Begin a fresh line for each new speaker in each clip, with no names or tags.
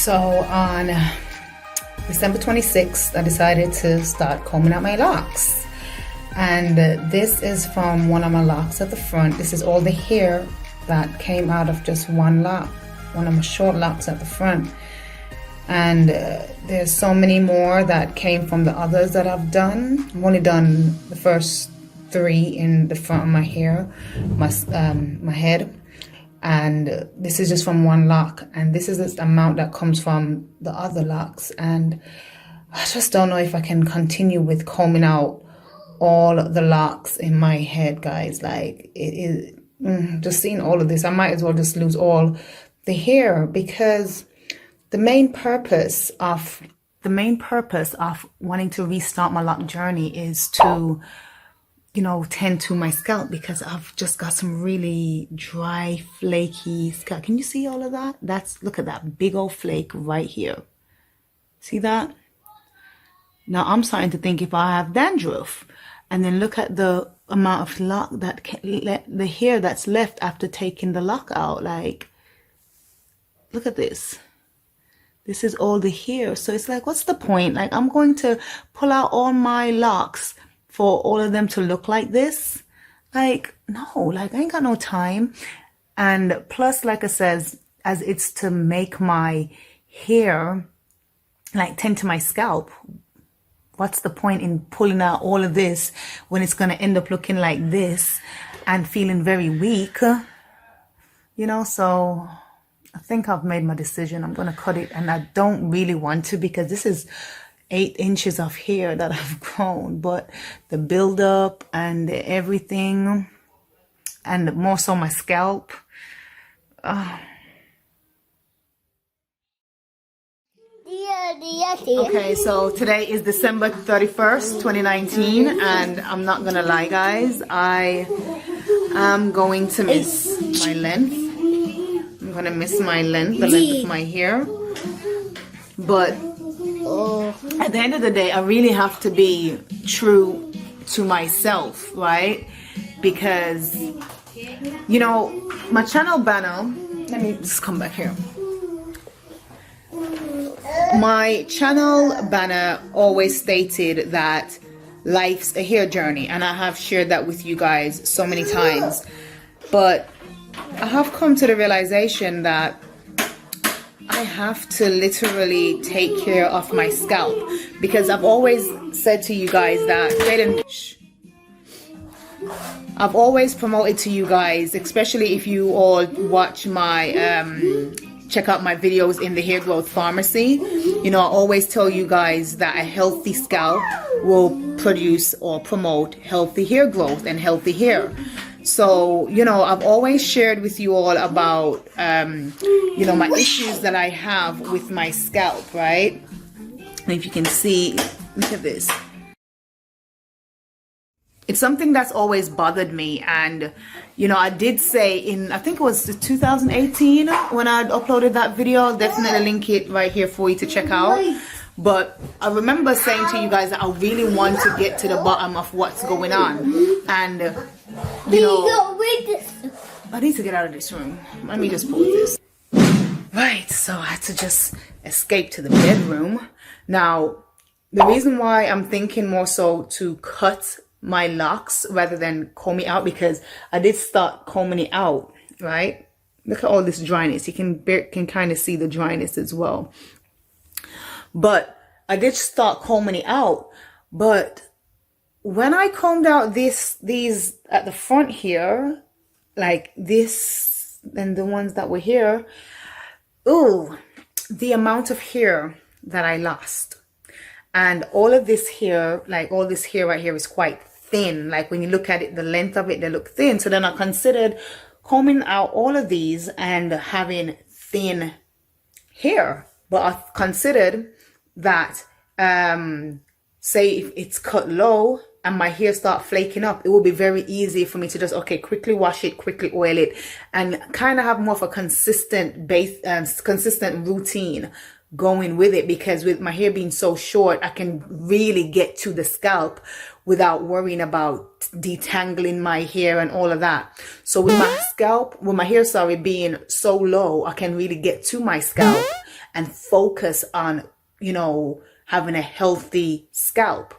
So on December 26th, I decided to start combing out my locks. And this is from one of my locks at the front. This is all the hair that came out of just one lock, one of my short locks at the front. And there's so many more that came from the others that I've done. I've only done the first 3 in the front of my hair, my head. And this is just from one lock, and this is the amount that comes from the other locks. And I just don't know if I can continue with combing out all the locks in my head, guys. Like, it is just seeing all of this, I might as well just lose all the hair, because the main purpose of wanting to restart my lock journey is to, you know, tend to my scalp, because I've just got some really dry, flaky scalp. Can you see all of that? Look at that big old flake right here. See that? Now I'm starting to think if I have dandruff. And then look at the amount of lock the hair that's left after taking the lock out. Like, look at this. This is all the hair. So it's like, what's the point? Like, I'm going to pull out all my locks for all of them to look like this? Like, no, like, I ain't got no time. And plus, like I says, as it's to make my hair like tend to my scalp, what's the point in pulling out all of this when it's going to end up looking like this and feeling very weak? You know, so I think I've made my decision. I'm going to cut it, and I don't really want to, because this is 8 inches of hair that I've grown, but the buildup and everything, and more so my scalp. Okay, so today is December 31st, 2019, and I'm not gonna lie, guys, I am going to miss my length. I'm gonna miss my length, the length of my hair, but at the end of the day, I really have to be true to myself, right? Because, you know, my channel banner, let me just come back here. My channel banner always stated that life's a hair journey, and I have shared that with you guys so many times. But I have come to the realization that I have to literally take care of my scalp, because I've always said to you guys that I've always promoted to you guys, especially if you all watch my check out my videos in the hair growth pharmacy. You know, I always tell you guys that a healthy scalp will produce or promote healthy hair growth and healthy hair. So, you know, I've always shared with you all about, you know, my issues that I have with my scalp, right? And if you can see, look at this. It's something that's always bothered me. And, you know, I did say in, I think it was 2018 when I uploaded that video. I'll definitely link it right here for you to check out. But I remember saying to you guys that I really want to get to the bottom of what's going on. And, you know, I need to get out of this room. Let me just pause this. Right, so I had to just escape to the bedroom. Now, the reason why I'm thinking more so to cut my locks rather than comb it out, because I did start combing it out, right? Look at all this dryness. You can kind of see the dryness as well. But I did start combing it out. But when I combed out these at the front here, like this and the ones that were here, ooh, the amount of hair that I lost. And all of this hair, like all this hair right here, is quite thin. Like when you look at it, the length of it, they look thin. So then I considered combing out all of these and having thin hair. But I considered that, say if it's cut low and my hair start flaking up, it will be very easy for me to just, okay, quickly wash it, quickly oil it, and kind of have more of a consistent consistent routine going with it, because with my hair being so short, I can really get to the scalp without worrying about detangling my hair and all of that. So with my hair, sorry, being so low, I can really get to my scalp and focus on, you know, having a healthy scalp.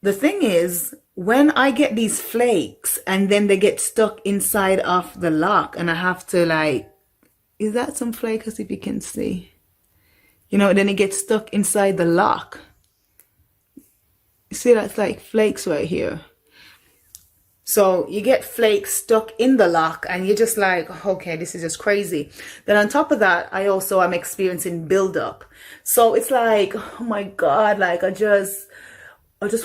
The thing is, when I get these flakes and then they get stuck inside of the lock and I have to like, is that some flakes, if you can see? You know, then it gets stuck inside the lock. You see, that's like flakes right here. So you get flakes stuck in the lock and you're just like, okay, this is just crazy. Then on top of that, I also am experiencing buildup. So it's like, oh my God, like I just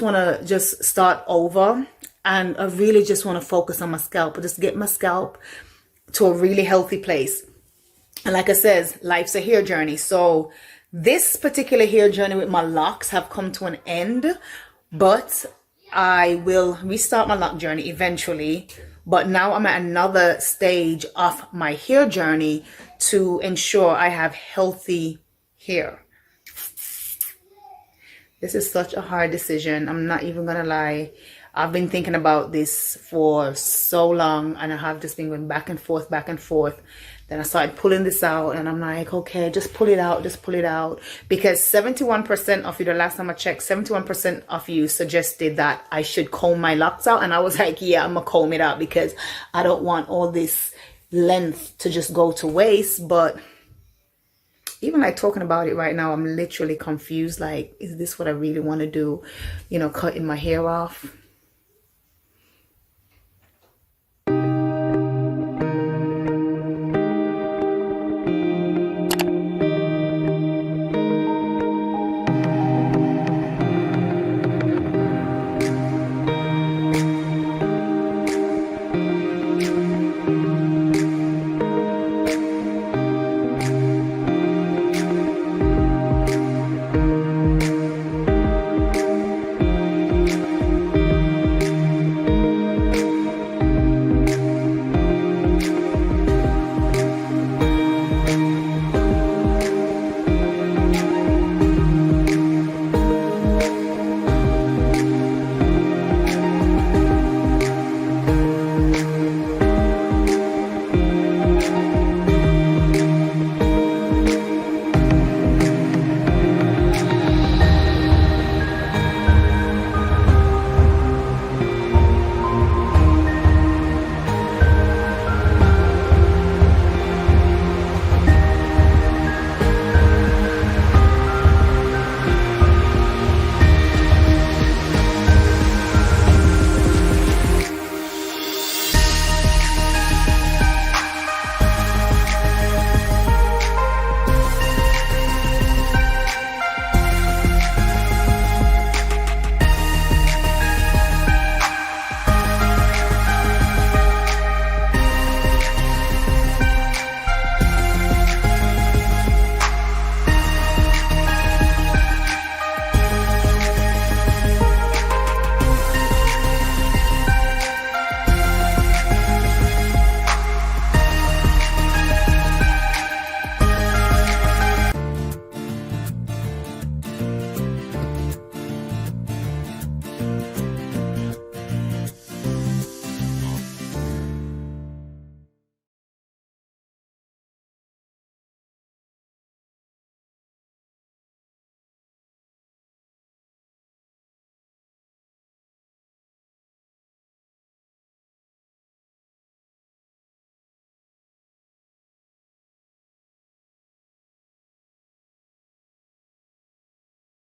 want to just start over, and I really just want to focus on my scalp, just get my scalp to a really healthy place. And like I says, life's a hair journey. So this particular hair journey with my locks have come to an end, but I will restart my lock journey eventually. But now I'm at another stage of my hair journey to ensure I have healthy hair. This is such a hard decision. I'm not even gonna lie. I've been thinking about this for so long, and I have just been going back and forth, back and forth. Then I started pulling this out, and I'm like, okay, just pull it out, just pull it out. Because 71% of you, the last time I checked, 71% of you suggested that I should comb my locks out. And I was like, yeah, I'm gonna comb it out because I don't want all this length to just go to waste. But even like talking about it right now, I'm literally confused. Like, is this what I really want to do? You know, cutting my hair off.